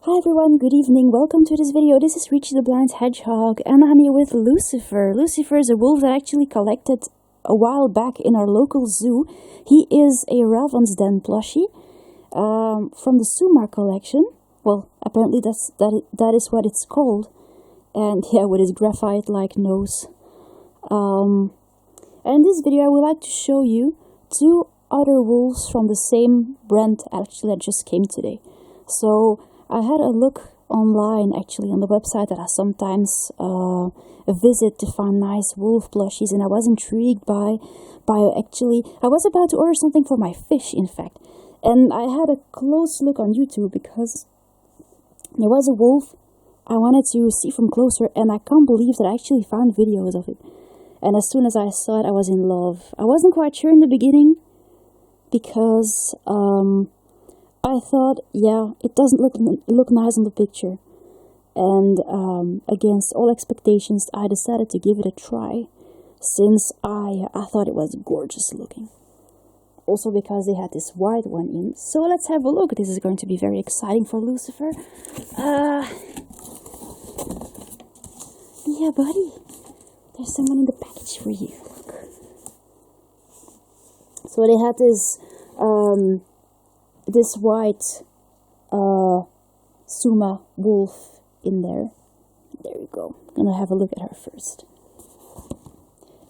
Hi everyone, good evening, welcome to this video. This is Richie the Blind Hedgehog and I'm here with Lucifer. Lucifer is a wolf that I actually collected a while back in our local zoo. He is a Ravensden plushie from the Suma collection. Well, apparently that is what it's called. And yeah, with his graphite-like nose. And in this video I would like to show you two other wolves from the same brand actually that just came today. So I had a look online, actually, on the website that I sometimes visit to find nice wolf plushies, and I was intrigued by actually, I was about to order something for my fish, in fact, and I had a close look on YouTube because there was a wolf I wanted to see from closer, and I can't believe that I actually found videos of it. And as soon as I saw it, I was in love. I wasn't quite sure in the beginning because I thought, yeah, it doesn't look nice on the picture, and against all expectations, I decided to give it a try, since I thought it was gorgeous looking. Also because they had this white one in. So let's have a look. This is going to be very exciting for Lucifer. Yeah, buddy, there's someone in the package for you. Look. So they had this white Suma wolf in there. There we go. I'm gonna have a look at her first.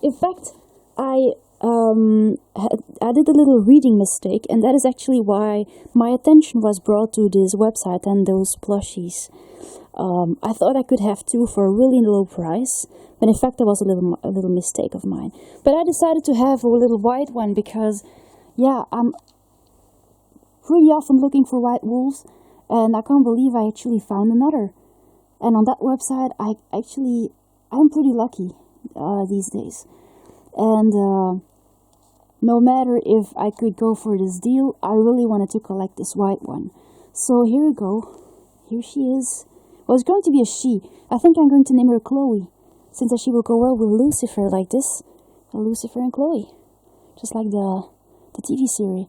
In fact, I did a little reading mistake, and that is actually why my attention was brought to this website and those plushies. I thought I could have two for a really low price, but in fact that was a little mistake of mine. But I decided to have a little white one because, yeah, I'm pretty often looking for white wolves, and I can't believe I actually found another. And on that website, I'm pretty lucky these days. And no matter if I could go for this deal, I really wanted to collect this white one. So here we go. Here she is. Well, it's going to be a she. I think I'm going to name her Chloe, since she will go well with Lucifer, like this. Lucifer and Chloe, just like the TV series.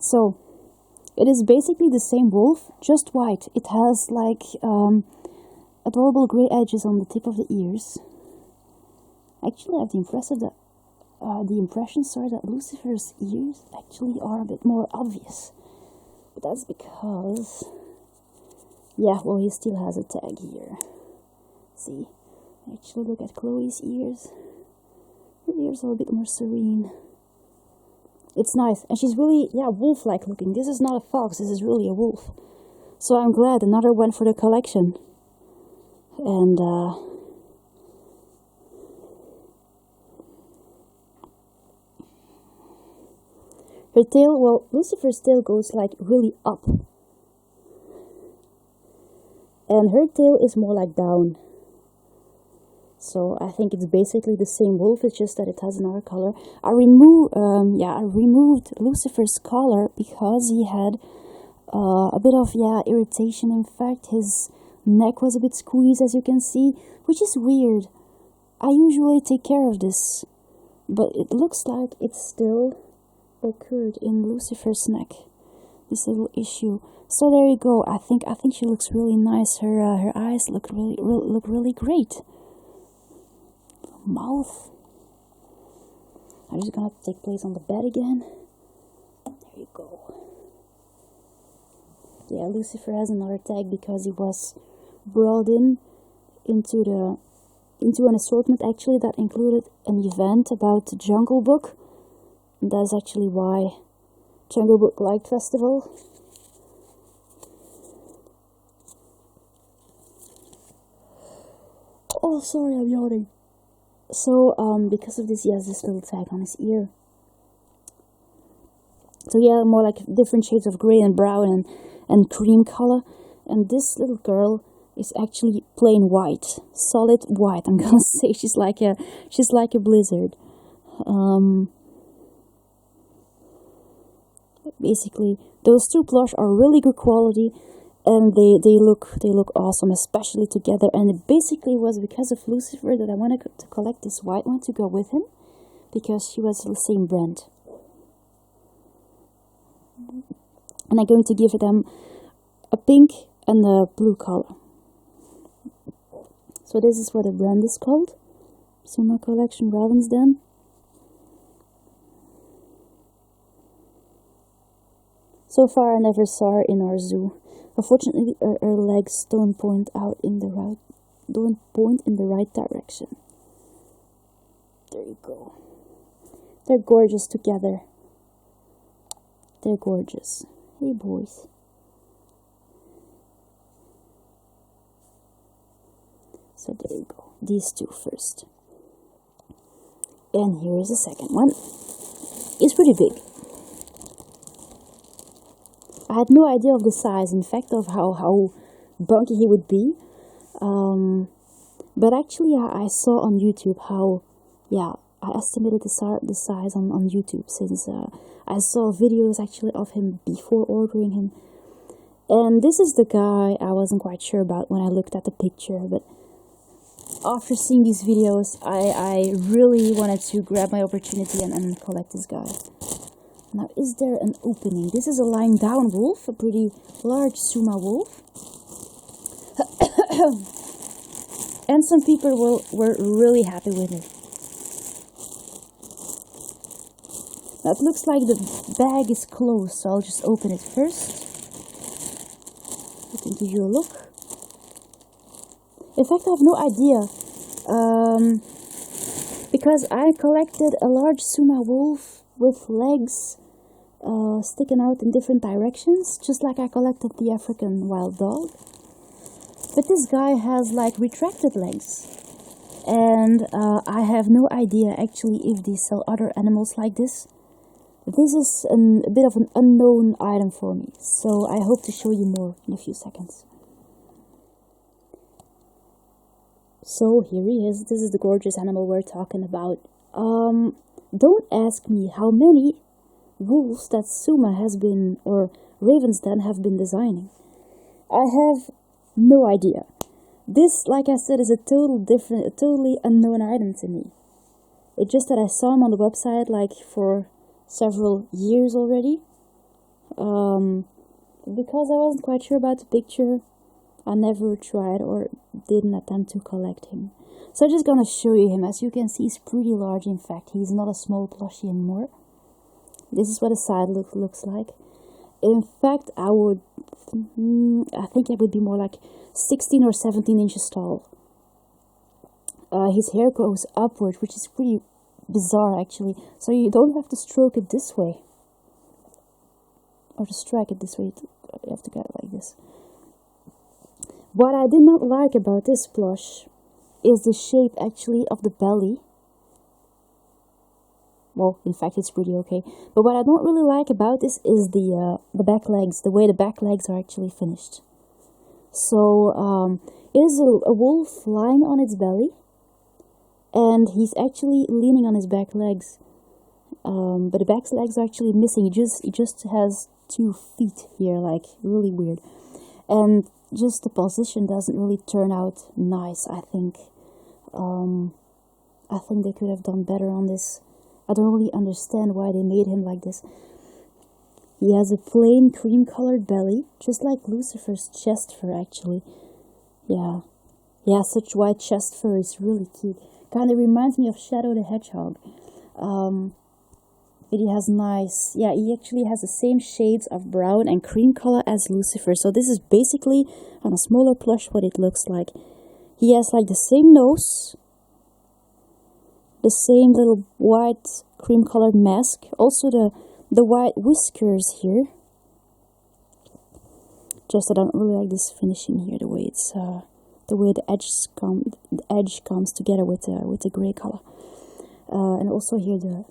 So, it is basically the same wolf, just white. It has like adorable grey edges on the tip of the ears. Actually, I have the impression that Lucifer's ears actually are a bit more obvious. But that's because, yeah, well, he still has a tag here. See, actually look at Chloe's ears. Her ears are a bit more serene. It's nice, and she's really, yeah, wolf-like looking. This is not a fox, this is really a wolf. So I'm glad, another one for the collection. And, her tail, well, Lucifer's tail goes like really up. And her tail is more like down. So I think it's basically the same wolf, it's just that it has another color. I removed Lucifer's collar because he had a bit of, irritation. In fact, his neck was a bit squeezed, as you can see, which is weird. I usually take care of this, but it looks like it's still occurred in Lucifer's neck, this little issue. So there you go. I think she looks really nice. Her eyes look really great. Mouth. I'm just gonna take place on the bed again. There you go. Yeah, Lucifer has another tag because he was brought into an assortment actually that included an event about the Jungle Book. And that's actually why Jungle Book Light Festival. Oh, sorry, I'm yawning. So, because of this, he has this little tag on his ear. So yeah, more like different shades of grey and brown and cream color. And this little girl is actually plain white, solid white. I'm gonna say she's like a blizzard. Basically, those two plush are really good quality. And they look awesome, especially together. And it basically was because of Lucifer that I wanted to collect this white one to go with him, because she was the same brand. And I'm going to give them a pink and the blue color. So this is what the brand is called. Suma collection Ravensden. So far I never saw her in our zoo. Unfortunately her legs don't point in the right direction. There you go. They're gorgeous together. They're gorgeous. Hey boys. So there you go. These two first. And here is the second one. It's pretty big. I had no idea of the size, in fact, of how bulky he would be. But actually I saw on YouTube how, I estimated the size on YouTube, since I saw videos actually of him before ordering him. And this is the guy I wasn't quite sure about when I looked at the picture, but after seeing these videos, I really wanted to grab my opportunity and collect this guy. Now, is there an opening? This is a lying down wolf, a pretty large Suma wolf. And some people were really happy with it. Now, it looks like the bag is closed, so I'll just open it first. I can give you a look. In fact, I have no idea, because I collected a large Suma wolf with legs sticking out in different directions, just like I collected the African wild dog. But this guy has like retracted legs, and I have no idea actually if they sell other animals like this. This is a bit of an unknown item for me, so I hope to show you more in a few seconds. So here he is. This is the gorgeous animal we're talking about. Don't ask me how many wolves that Suma has been, or Ravensden have been designing. I have no idea. This, like I said, is a totally unknown item to me. It's just that I saw him on the website like for several years already. Because I wasn't quite sure about the picture, I never tried or didn't attempt to collect him. So I'm just gonna show you him. As you can see, he's pretty large. In fact, he's not a small plushie anymore. This is what the side looks like. In fact, I think it would be more like 16 or 17 inches tall. His hair goes upward, which is pretty bizarre actually. So you don't have to stroke it this way, or to strike it this way. You have to get it like this. What I did not like about this plush is the shape actually of the belly. Well, in fact, it's pretty okay. But what I don't really like about this is the back legs, the way the back legs are actually finished. So it is a wolf lying on its belly, and he's actually leaning on his back legs. But the back legs are actually missing. It just has 2 feet here, like really weird. And just the position doesn't really turn out nice, I think. I think they could have done better on this. I don't really understand why they made him like this. He has a plain cream-colored belly, just like Lucifer's chest fur, actually. Yeah, such white chest fur is really cute. Kind of reminds me of Shadow the Hedgehog. But he has nice... Yeah, he actually has the same shades of brown and cream color as Lucifer. So this is basically, on a smaller plush, what it looks like. He has like the same nose, the same little white cream colored mask, also the white whiskers here. Just that I don't really like this finishing here, the way it's the way the edge comes together with the gray color, and also here the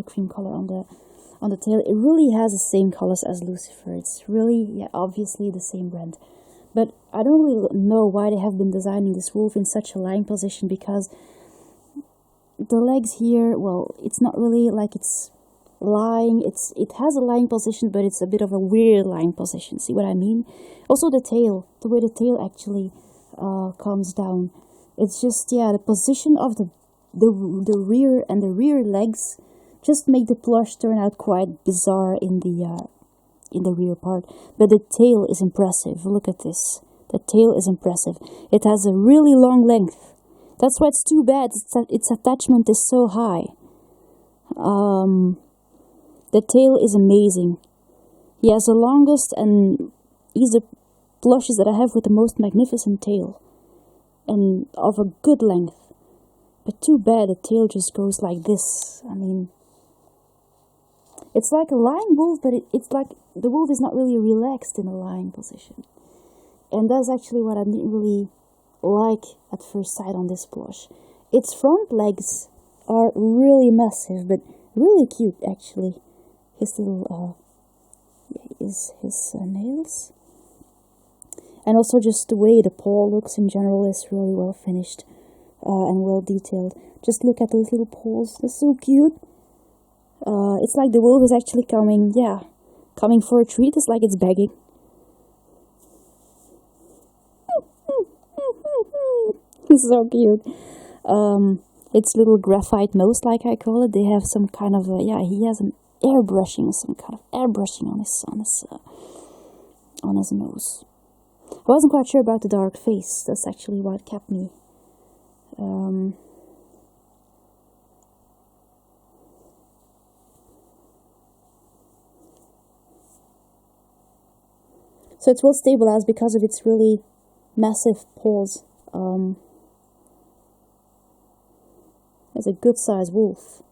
cream color on the tail. It really has the same colors as Lucifer. It's really, obviously the same brand. But I don't really know why they have been designing this wolf in such a lying position, because the legs here, well, it's not really like it's lying. It has a lying position, but it's a bit of a weird lying position. See what I mean? Also the tail, the way the tail actually comes down. It's just, the position of the rear and the rear legs just make the plush turn out quite bizarre in the in the rear part. But the tail is impressive. Look at this. The tail is impressive. It has a really long length. That's why it's too bad. Its attachment is so high. The tail is amazing. He has the longest, and he's the plushes that I have with the most magnificent tail. And of a good length. But too bad the tail just goes like this. I mean, it's like a lying wolf, but it's like the wolf is not really relaxed in a lying position. And that's actually what I didn't really like at first sight on this plush. Its front legs are really massive, but really cute actually. His little, his nails. And also just the way the paw looks in general is really well finished and well detailed. Just look at those little paws, they're so cute. It's like the wolf is actually coming for a treat. It's like it's begging. It's so cute. Its little graphite nose, like I call it, they have some kind of, he has an airbrushing, some kind of airbrushing on his nose. I wasn't quite sure about the dark face. That's actually what kept me. So it's well stabilized because of its really massive paws. It's a good sized wolf.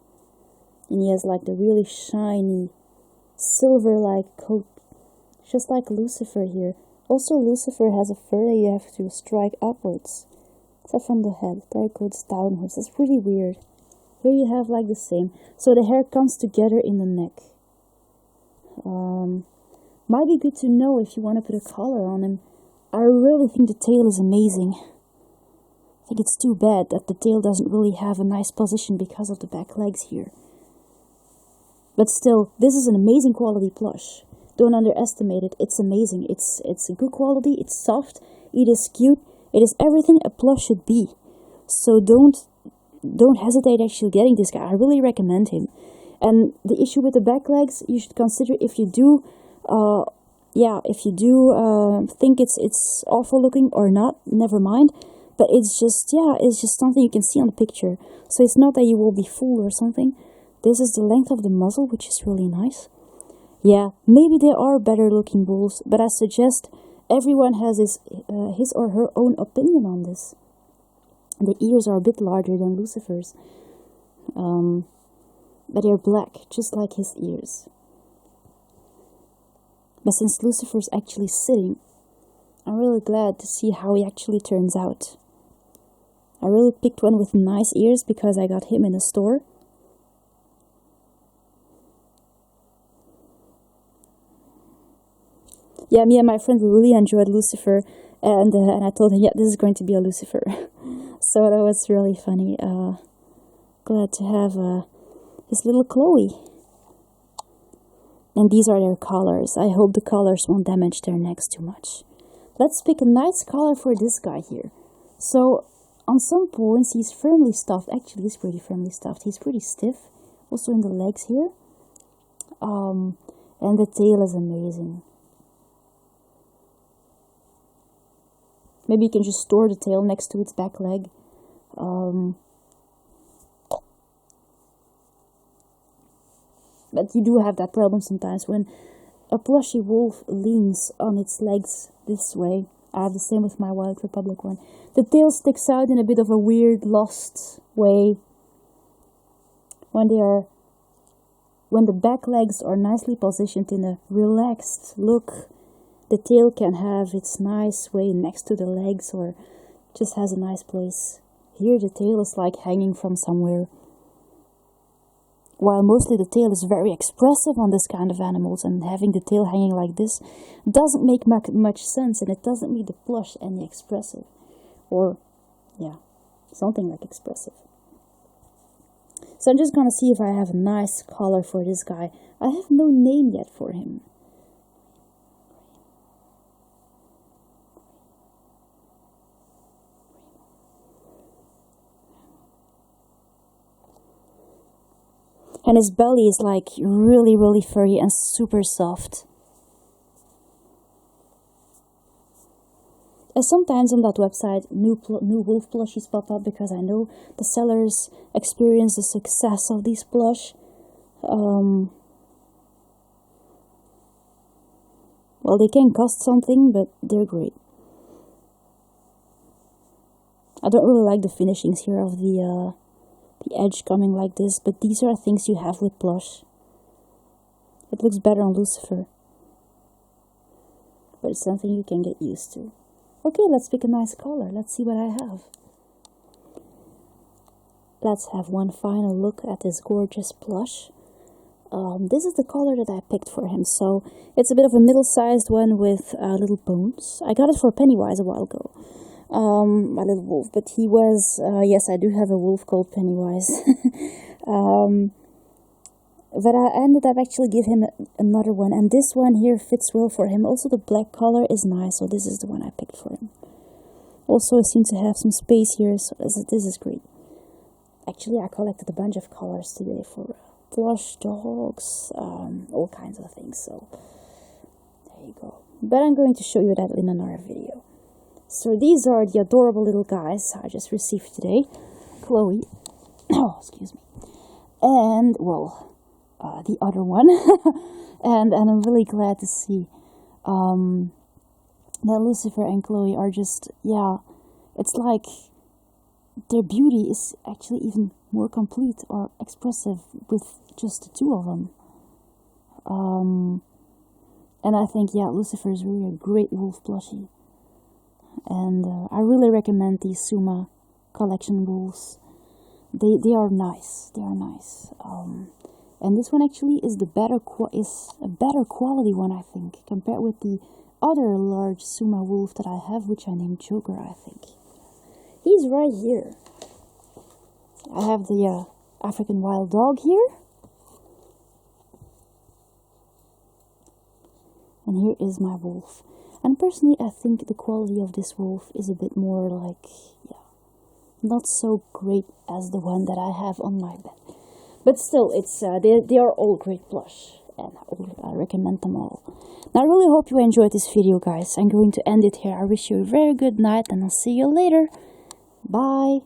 And he has like the really shiny silver-like coat. Just like Lucifer here. Also, Lucifer has a fur that you have to strike upwards. Except from the head. There it goes downwards. It's pretty weird. Here you have like the same. So the hair comes together in the neck. Might be good to know if you want to put a collar on him. I really think the tail is amazing. I think it's too bad that the tail doesn't really have a nice position because of the back legs here. But still, this is an amazing quality plush. Don't underestimate it. It's amazing. It's a good quality. It's soft. It is cute. It is everything a plush should be. So don't hesitate actually getting this guy. I really recommend him. And the issue with the back legs, you should consider if you do think it's awful looking or not, never mind. But it's just something you can see on the picture. So it's not that you will be fooled or something. This is the length of the muzzle, which is really nice. Yeah, maybe there are better looking wolves, but I suggest everyone has his or her own opinion on this. The ears are a bit larger than Lucifer's. But they're black, just like his ears. But since Lucifer's actually sitting, I'm really glad to see how he actually turns out. I really picked one with nice ears because I got him in a store. Yeah, me and my friend really enjoyed Lucifer, and I told him, yeah, this is going to be a Lucifer. So that was really funny. Glad to have his little Chloe. And these are their collars. I hope the collars won't damage their necks too much. Let's pick a nice collar for this guy here. So, on some points, he's firmly stuffed. Actually, he's pretty firmly stuffed. He's pretty stiff. Also in the legs here. And the tail is amazing. Maybe you can just store the tail next to its back leg. But you do have that problem sometimes when a plushy wolf leans on its legs this way. I have the same with my Wild Republic one. The tail sticks out in a bit of a weird, lost way. When the back legs are nicely positioned in a relaxed look, the tail can have its nice way next to the legs or just has a nice place. Here the tail is like hanging from somewhere. While mostly the tail is very expressive on this kind of animals, and having the tail hanging like this doesn't make much sense, and it doesn't make the plush any expressive. Or, yeah, something like expressive. So I'm just gonna see if I have a nice collar for this guy. I have no name yet for him. And his belly is like really, really furry and super soft. Sometimes on that website, new wolf plushies pop up because I know the sellers experience the success of these plush. Well, they can cost something, but they're great. I don't really like the finishings here of the edge coming like this, but these are things you have with plush. It looks better on Lucifer, but it's something you can get used to. Okay, let's pick a nice color. Let's see what I have. Let's have one final look at this gorgeous plush. This is the color that I picked for him, so it's a bit of a middle-sized one with little bones. I got it for Pennywise a while ago, my little wolf, but he was, yes, I do have a wolf called Pennywise. But I ended up actually giving him another one, and this one here fits well for him. Also, the black color is nice, so this is the one I picked for him. Also, it seems to have some space here, so this is great. Actually, I collected a bunch of colors today for plush dogs, all kinds of things, so there you go. But I'm going to show you that in another video. So these are the adorable little guys I just received today. Chloe, oh, excuse me, and, well, the other one. and I'm really glad to see that Lucifer and Chloe are just, yeah, it's like their beauty is actually even more complete or expressive with just the two of them. And I think, yeah, Lucifer is really a great wolf plushie. And I really recommend these Suma collection wolves. They are nice. They are nice. And this one actually is a better quality one, I think, compared with the other large Suma wolf that I have, which I named Joker, I think. He's right here. I have the African wild dog here. And here is my wolf. And personally, I think the quality of this wolf is a bit more like, yeah, not so great as the one that I have on my bed. But still, it's they are all great plush, and I recommend them all. Now, I really hope you enjoyed this video, guys. I'm going to end it here. I wish you a very good night, and I'll see you later. Bye.